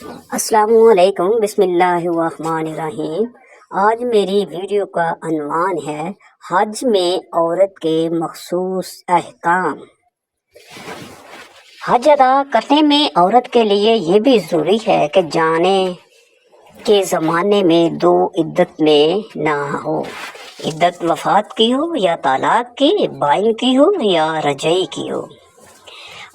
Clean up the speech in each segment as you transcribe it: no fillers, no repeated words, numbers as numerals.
السلام علیکم، بسم اللہ الرحمن الرحیم۔ آج میری ویڈیو کا عنوان ہے حج میں عورت کے مخصوص احکام۔ حج ادا کرنے میں عورت کے لیے یہ بھی ضروری ہے کہ جانے کے زمانے میں دو عدت میں نہ ہو، عدت وفات کی ہو یا طلاق کی، بائن کی ہو یا رجعی کی ہو۔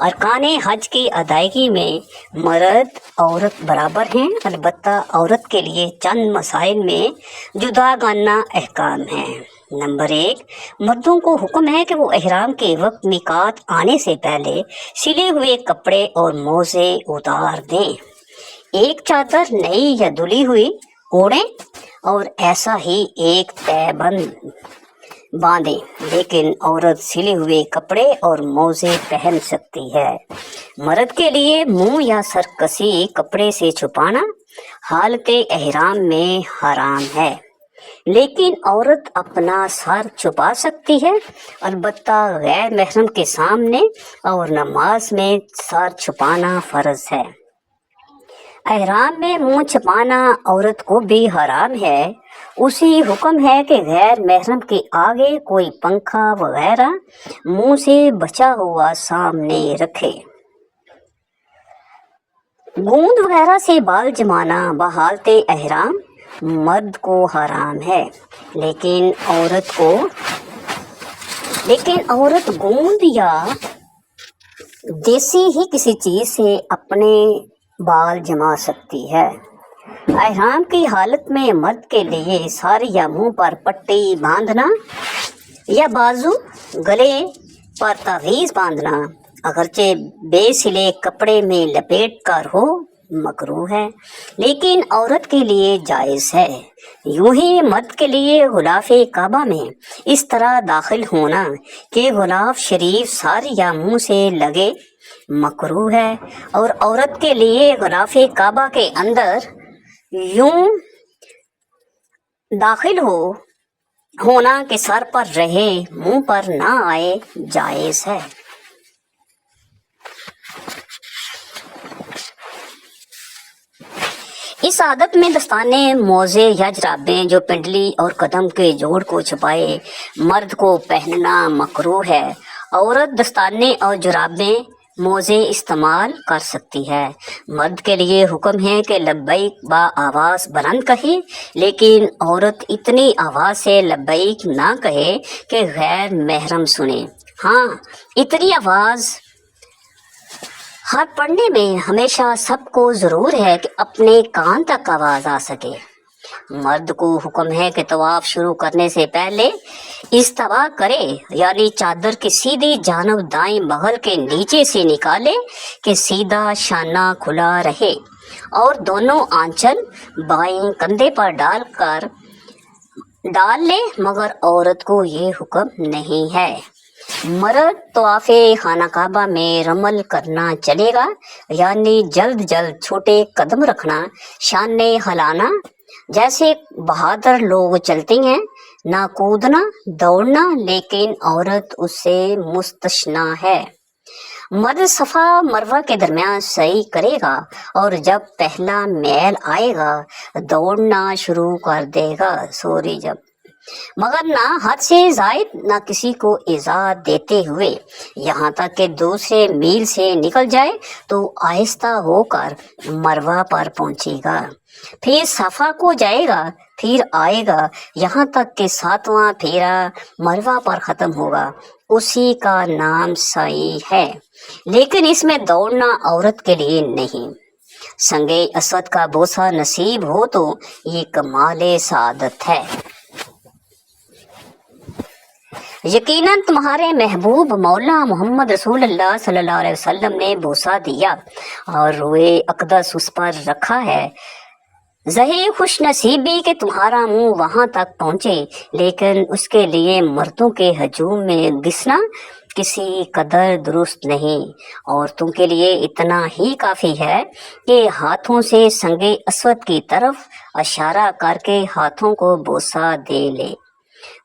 ارکان حج کی ادائیگی میں مرد عورت برابر ہیں، البتہ عورت کے لیے چند مسائل میں جداگانہ احکام ہیں۔ نمبر 1، مردوں کو حکم ہے کہ وہ احرام کے وقت میقات آنے سے پہلے سلے ہوئے کپڑے اور موزے اتار دیں، ایک چادر نئی یا دھلی ہوئی اوڑھیں اور ایسا ہی ایک تہبند باندھیں، لیکن عورت سلے ہوئے کپڑے اور موزے پہن سکتی ہے۔ مرد کے لیے منہ یا سرکسی کپڑے سے چھپانا حالت احرام میں حرام ہے، لیکن عورت اپنا سر چھپا سکتی ہے، البتہ غیر محرم کے سامنے، اور نماز میں سر چھپانا فرض ہے۔ احرام میں منہ چھپانا عورت کو بھی حرام ہے۔ اسی حکم ہے کہ غیر محرم کے آگے کوئی پنکھا وغیرہ منہ سے بچا ہوا سامنے رکھے۔ گوند وغیرہ سے بال جمانا بحالت احرام مرد کو حرام ہے، لیکن عورت گوند یا دیسی ہی کسی چیز سے اپنے بال جما سکتی ہے۔ احرام کی حالت میں مرد کے لیے سر یا منہ پر پٹی باندھنا یا بازو گلے پر تعویذ باندھنا اگرچہ بے سلے کپڑے میں لپیٹ کر ہو مکروہ ہے، لیکن عورت کے لیے جائز ہے۔ یوں ہی مرد کے لیے غلاف کعبہ میں اس طرح داخل ہونا کہ غلاف شریف سر یا منہ سے لگے مکروہ ہے، اور عورت کے لیے غلاف کعبہ کے اندر یوں داخل ہونا کہ سر پر رہے، منہ پر نہ آئے، جائز ہے۔ اس عادت میں دستانے، موزے یا جرابیں جو پنڈلی اور قدم کے جوڑ کو چھپائے مرد کو پہننا مکروہ ہے۔ عورت دستانے اور جرابیں، موزے استعمال کر سکتی ہے۔ مرد کے لیے حکم ہے کہ لبیک با آواز بلند کہے، لیکن عورت اتنی آواز سے لبیک نہ کہے کہ غیر محرم سنے۔ ہاں، اتنی آواز ہر پڑھنے میں ہمیشہ سب کو ضرور ہے کہ اپنے کان تک آواز آ سکے۔ مرد کو حکم ہے کہ طواف شروع کرنے سے پہلے استوا کرے، یعنی چادر کی سیدھی جانب دائیں بغل کے نیچے سے نکالے کہ سیدھا شانہ کھلا رہے، اور دونوں آنچل بائیں کندھے پر ڈال لے، مگر عورت کو یہ حکم نہیں ہے۔ مرد طواف خانہ کعبہ میں رمل کرنا چلے گا، یعنی جلد چھوٹے قدم رکھنا، شانے ہلانا جیسے بہادر لوگ چلتے ہیں، نہ کودنا دوڑنا، لیکن عورت اس سے مستثنی ہے۔ مرد صفا مروہ کے درمیان سعی کرے گا، اور جب پہلا میل آئے گا دوڑنا شروع کر دے گا، مگر نہ حد سے زائد، نہ کسی کو ایذا دیتے ہوئے، یہاں تک کہ دوسرے میل سے نکل جائے تو آہستہ ہو کر مروہ پر پہنچے گا، پھر صفا کو جائے گا، پھر آئے گا، یہاں تک کہ 7واں پھیرا مروہ پر ختم ہوگا، اسی کا نام سعی ہے، لیکن اس میں دوڑنا عورت کے لیے نہیں۔ سنگ اسود کا بوسہ نصیب ہو تو یہ کمال سعادت ہے۔ یقیناً تمہارے محبوب مولا محمد رسول اللہ صلی اللہ علیہ وسلم نے بوسہ دیا اور روئے اقدس اس پر رکھا ہے۔ ظاہر خوش نصیبی کہ تمہارا منہ وہاں تک پہنچے، لیکن اس کے لیے مردوں کے ہجوم میں گھسنا کسی قدر درست نہیں۔ عورتوں کے لیے اتنا ہی کافی ہے کہ ہاتھوں سے سنگ اسود کی طرف اشارہ کر کے ہاتھوں کو بوسہ دے لے۔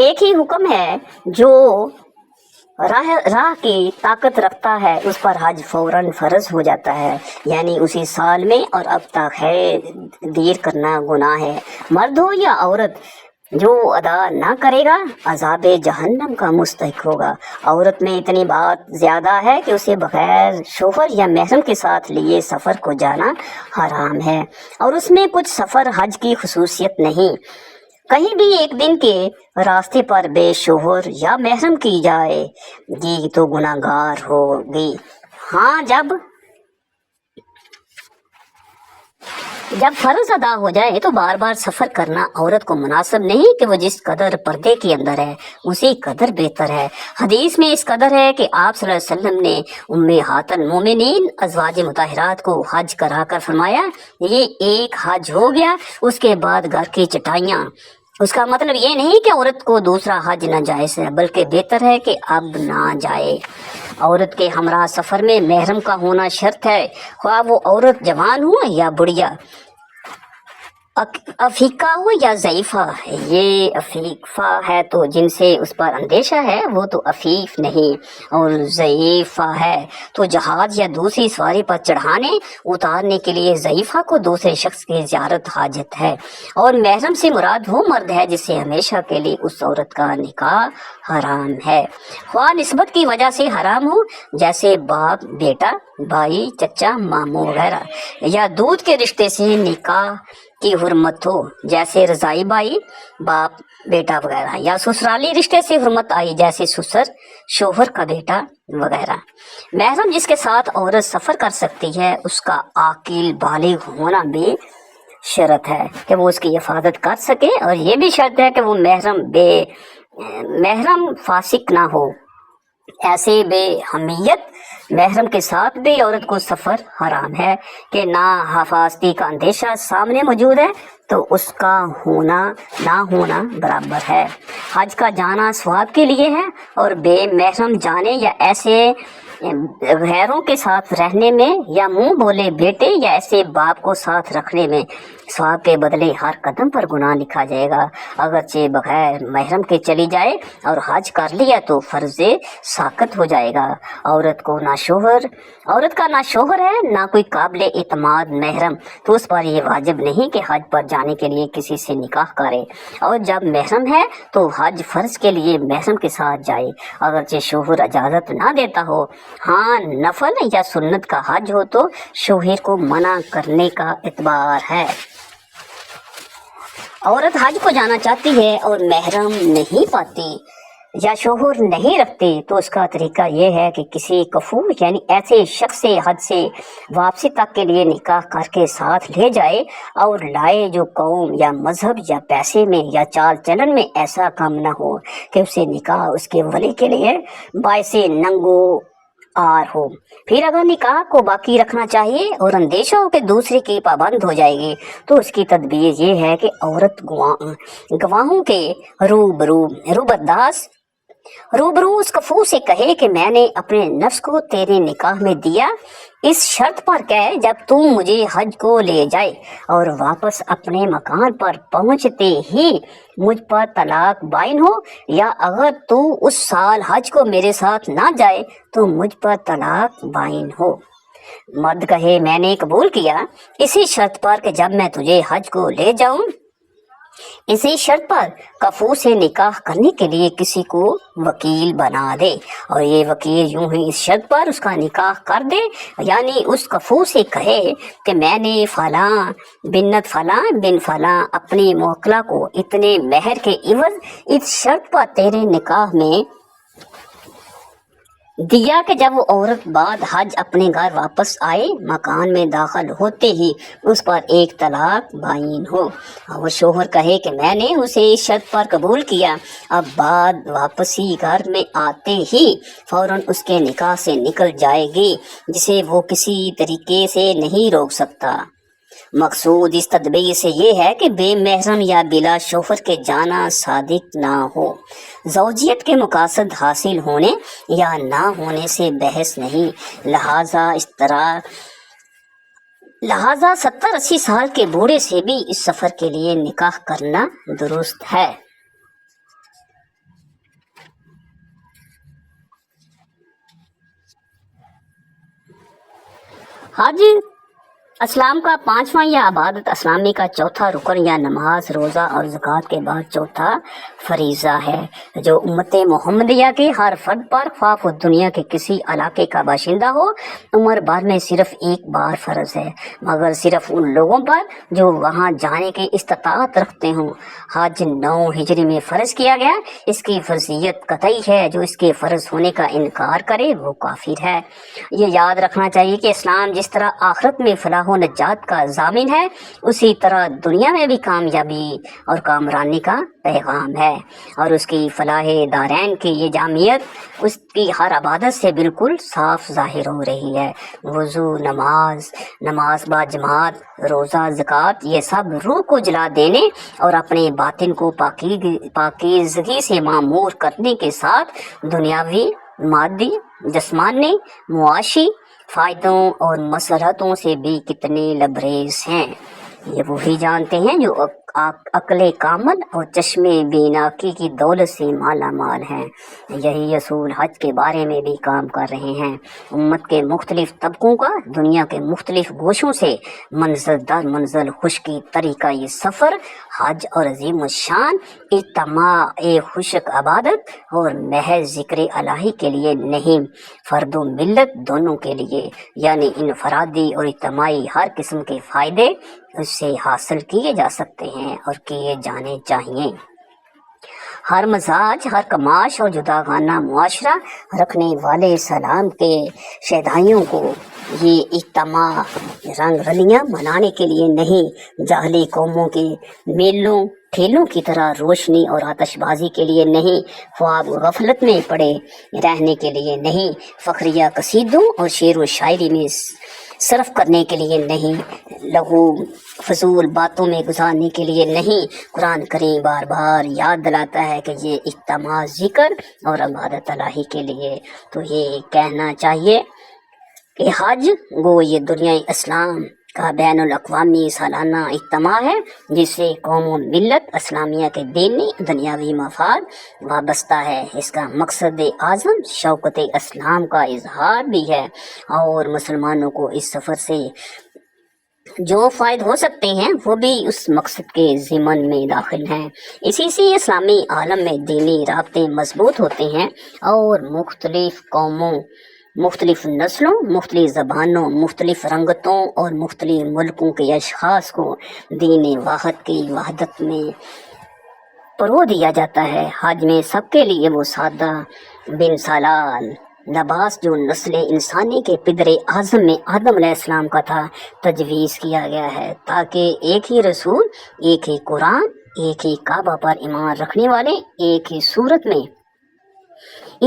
ایک ہی حکم ہے جو راہ کی طاقت رکھتا ہے اس پر حج فوراً فرض ہو جاتا ہے، یعنی اسی سال میں، اور اب تک ہے دیر کرنا گناہ ہے۔ مرد ہو یا عورت جو ادا نہ کرے گا عذاب جہنم کا مستحق ہوگا۔ عورت میں اتنی بات زیادہ ہے کہ اسے بغیر شوہر یا محرم کے ساتھ لیے سفر کو جانا حرام ہے، اور اس میں کچھ سفر حج کی خصوصیت نہیں۔ کہیں بھی ایک دن کے راستے پر بے شوہر یا محرم کی جائے گی تو گناہ گار ہوگی۔ ہاں، جب فرض ادا ہو جائے تو بار بار سفر کرنا عورت کو مناسب نہیں کہ وہ جس قدر پردے کے اندر ہے اسی قدر بہتر ہے۔ حدیث میں اس قدر ہے کہ آپ صلی اللہ علیہ وسلم نے امہات المومنین ازواج مطہرات کو حج کرا کر فرمایا، یہ ایک حج ہو گیا، اس کے بعد گھر کی چٹائیاں۔ اس کا مطلب یہ نہیں کہ عورت کو دوسرا حج ناجائز ہے، بلکہ بہتر ہے کہ اب نہ جائے۔ عورت کے ہمراہ سفر میں محرم کا ہونا شرط ہے، خواہ وہ عورت جوان ہو یا بڑھیا، عفیقہ ہو یا ضعیفہ۔ یہ عفیفہ ہے تو جن سے اس پر اندیشہ ہے وہ تو عفیف نہیں، اور ضعیفہ ہے تو جہاز یا دوسری سواری پر چڑھانے اتارنے کے لیے ضعیفہ کو دوسرے شخص کی زیارت حاجت ہے۔ اور محرم سے مراد وہ مرد ہے جس سے ہمیشہ کے لیے اس عورت کا نکاح حرام ہے، خواہ نسبت کی وجہ سے حرام ہو، جیسے باپ بیٹا، بھائی چچا ماموں وغیرہ، یا دودھ کے رشتے سے نکاح کی حرمت ہو، جیسے رضائی بھائی باپ بیٹا وغیرہ، یا سسرالی رشتے سے حرمت آئی، جیسے سسر شوہر کا بیٹا وغیرہ۔ محرم جس کے ساتھ عورت سفر کر سکتی ہے اس کا عاقل بالغ ہونا بھی شرط ہے کہ وہ اس کی حفاظت کر سکے، اور یہ بھی شرط ہے کہ وہ محرم فاسق نہ ہو۔ ایسے بے حمیت محرم کے ساتھ بھی عورت کو سفر حرام ہے کہ نہ حفاظتی کا اندیشہ سامنے موجود ہے تو اس کا ہونا نہ ہونا برابر ہے۔ حج کا جانا ثواب کے لیے ہے، اور بے محرم جانے یا ایسے غیروں کے ساتھ رہنے میں، یا منہ بولے بیٹے یا ایسے باپ کو ساتھ رکھنے میں ثواب کے بدلے ہر قدم پر گناہ لکھا جائے گا۔ اگرچہ بغیر محرم کے چلی جائے اور حج کر لیا تو فرض ساقط ہو جائے گا۔ عورت کا نہ شوہر ہے نہ کوئی قابل اعتماد محرم، تو اس پر یہ واجب نہیں کہ حج پر جانے کے لیے کسی سے نکاح کرے، اور جب محرم ہے تو حج فرض کے لیے محرم کے ساتھ جائے، اگرچہ شوہر اجازت نہ دیتا ہو۔ ہاں، نفل یا سنت کا حج ہو تو شوہر کو منع کرنے کا اعتبار ہے۔ عورت حج کو جانا چاہتی ہے اور محرم نہیں پاتی یا شوہر نہیں رکھتی تو اس کا طریقہ یہ ہے کہ کسی کفور یعنی ایسے شخص سے حج سے واپسی تک کے لیے نکاح کر کے ساتھ لے جائے اور لائے، جو قوم یا مذہب یا پیسے میں یا چال چلن میں ایسا کام نہ ہو کہ اسے نکاح اس کے ولی کے لیے باعث ننگو آر ہو۔ پھر اگر نکاح کو باقی رکھنا چاہیے اور اندیشہ ہو کہ دوسرے کی پابند ہو جائے گی تو اس کی تدبیر یہ ہے کہ عورت گواہوں کے روبرو اس کفو سے کہے کہ میں نے اپنے نفس کو تیرے نکاح میں دیا، اس شرط پر کہ جب تم مجھے حج کو لے جائے اور واپس اپنے مکان پر پہنچتے ہی مجھ پر طلاق بائن ہو، یا اگر تو اس سال حج کو میرے ساتھ نہ جائے تو مجھ پر طلاق بائن ہو۔ مرد کہے میں نے قبول کیا، اسی شرط پر کہ جب میں تجھے حج کو لے جاؤں۔ اسی شرط پر کفو سے نکاح کرنے کے لیے کسی کو وکیل بنا دے، اور یہ وکیل یوں ہی اس شرط پر اس کا نکاح کر دے، یعنی اس کفو سے کہے کہ میں نے فلاں بنت فلاں بن فلاں اپنی موکلہ کو اتنے مہر کے عوض اس شرط پر تیرے نکاح میں دیا کہ جب وہ عورت بعد حج اپنے گھر واپس آئے مکان میں داخل ہوتے ہی اس پر ایک طلاق بائن ہو، اور شوہر کہے کہ میں نے اسے اس شرط پر قبول کیا، اب بعد واپسی گھر میں آتے ہی فوراً اس کے نکاح سے نکل جائے گی، جسے وہ کسی طریقے سے نہیں روک سکتا۔ مقصود اس تدبیر سے یہ ہے کہ بے محرم یا بلا شوہر کے جانا صادق نہ ہو۔ زوجیت کے مقاصد حاصل ہونے یا نہ ہونے سے بحث نہیں، لہذا 70-80 سال کے بوڑھے سے بھی اس سفر کے لیے نکاح کرنا درست ہے۔ حج اسلام کا پانچواں یا عبادت اسلامی کا چوتھا رکن یا نماز، روزہ اور زکوٰۃ کے بعد چوتھا فریضہ ہے جو امت محمدیہ کے ہر فرد پر، خواہ وہ دنیا کے کسی علاقے کا باشندہ ہو، عمر بھر میں صرف ایک بار فرض ہے، مگر صرف ان لوگوں پر جو وہاں جانے کی استطاعت رکھتے ہوں۔ حج 9 ہجری میں فرض کیا گیا، اس کی فرضیت قطعی ہے، جو اس کے فرض ہونے کا انکار کرے وہ کافر ہے۔ یہ یاد رکھنا چاہیے کہ اسلام جس طرح آخرت میں فلاح و نجات کا ضامن ہے، اسی طرح دنیا میں بھی کامیابی اور کامرانی کا پیغام ہے، اور اس کی فلاح دارین کی یہ جامعیت اس کی ہر عبادت سے بالکل صاف ظاہر ہو رہی ہے۔ وضو، نماز با جماعت، روزہ، زکوٰۃ، یہ سب روح کو جلا دینے اور اپنے باطن کو پاکیزگی سے معمور کرنے کے ساتھ دنیاوی، مادی، جسمانی، معاشی فائدوں اور مسرتوں سے بھی کتنے لبریز ہیں، یہ وہی جانتے ہیں جو عقل کامل اور چشم بیناکی کی دولت سے مالا مال ہیں۔ یہی اصول حج کے بارے میں بھی کام کر رہے ہیں۔ امت کے مختلف طبقوں کا دنیا کے مختلف گوشوں سے منزل در منزل خشکی طریقہ یہ سفر حج اور عظیم الشان اجتماع خشک عبادت اور محض ذکر الہی کے لیے نہیں، فرد و ملت دونوں کے لیے، یعنی انفرادی اور اجتماعی ہر قسم کے فائدے اس سے حاصل کیے جا سکتے ہیں اور کیے جانے چاہیے۔ ہر مزاج، ہر کماش اور جداگانہ معاشرہ رکھنے والے اسلام کے شہدائیوں کو یہ اجتماع رنگ رلیاں منانے کے لیے نہیں، جاہلی قوموں کے میلوں ٹھیلوں کی طرح روشنی اور آتش بازی کے لیے نہیں، خواب غفلت میں پڑے رہنے کے لیے نہیں، فخریہ قصیدوں اور شعر و شاعری میں صرف کرنے کے لیے نہیں، لغو فضول باتوں میں گزارنے کے لیے نہیں۔ قرآن کریم بار بار یاد دلاتا ہے کہ یہ اجتماع ذکر اور عبادت الہی کے لیے، تو یہ کہنا چاہیے کہ حج گو یہ دنیائے اسلام کا بین الاقوامی سالانہ اجتماع ہے، جس سے قوم و ملت اسلامیہ کے دینی دنیاوی مفاد وابستہ ہے۔ اس کا مقصد اعظم شوکت اسلام کا اظہار بھی ہے، اور مسلمانوں کو اس سفر سے جو فائد ہو سکتے ہیں وہ بھی اس مقصد کے ضمن میں داخل ہیں۔ اسی سے اسلامی عالم میں دینی رابطے مضبوط ہوتے ہیں، اور مختلف قوموں، مختلف نسلوں، مختلف زبانوں، مختلف رنگتوں اور مختلف ملکوں کے اشخاص کو دین واحد کی وحدت میں پرو دیا جاتا ہے۔ حج میں سب کے لیے وہ سادہ بن سالال لباس جو نسل انسانی کے پدر اعظم میں آدم علیہ السلام کا تھا تجویز کیا گیا ہے، تاکہ ایک ہی رسول، ایک ہی قرآن، ایک ہی کعبہ پر ایمان رکھنے والے ایک ہی صورت میں،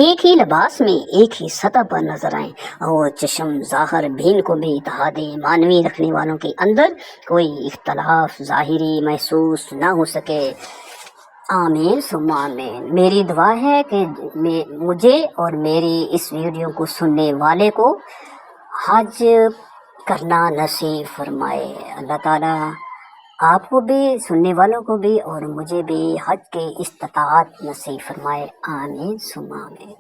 ایک ہی لباس میں، ایک ہی سطح پر نظر آئیں، اور چشم ظاہر بین کو بھی اتحاد معنوی رکھنے والوں کے اندر کوئی اختلاف ظاہری محسوس نہ ہو سکے۔ آمین ثم آمین۔ میری دعا ہے کہ مجھے اور میری اس ویڈیو کو سننے والے کو حج کرنا نصیب فرمائے۔ اللہ تعالیٰ آپ کو بھی، سننے والوں کو بھی، اور مجھے بھی حج کی استطاعت نصیب فرمائے۔ آمین ثم آمین۔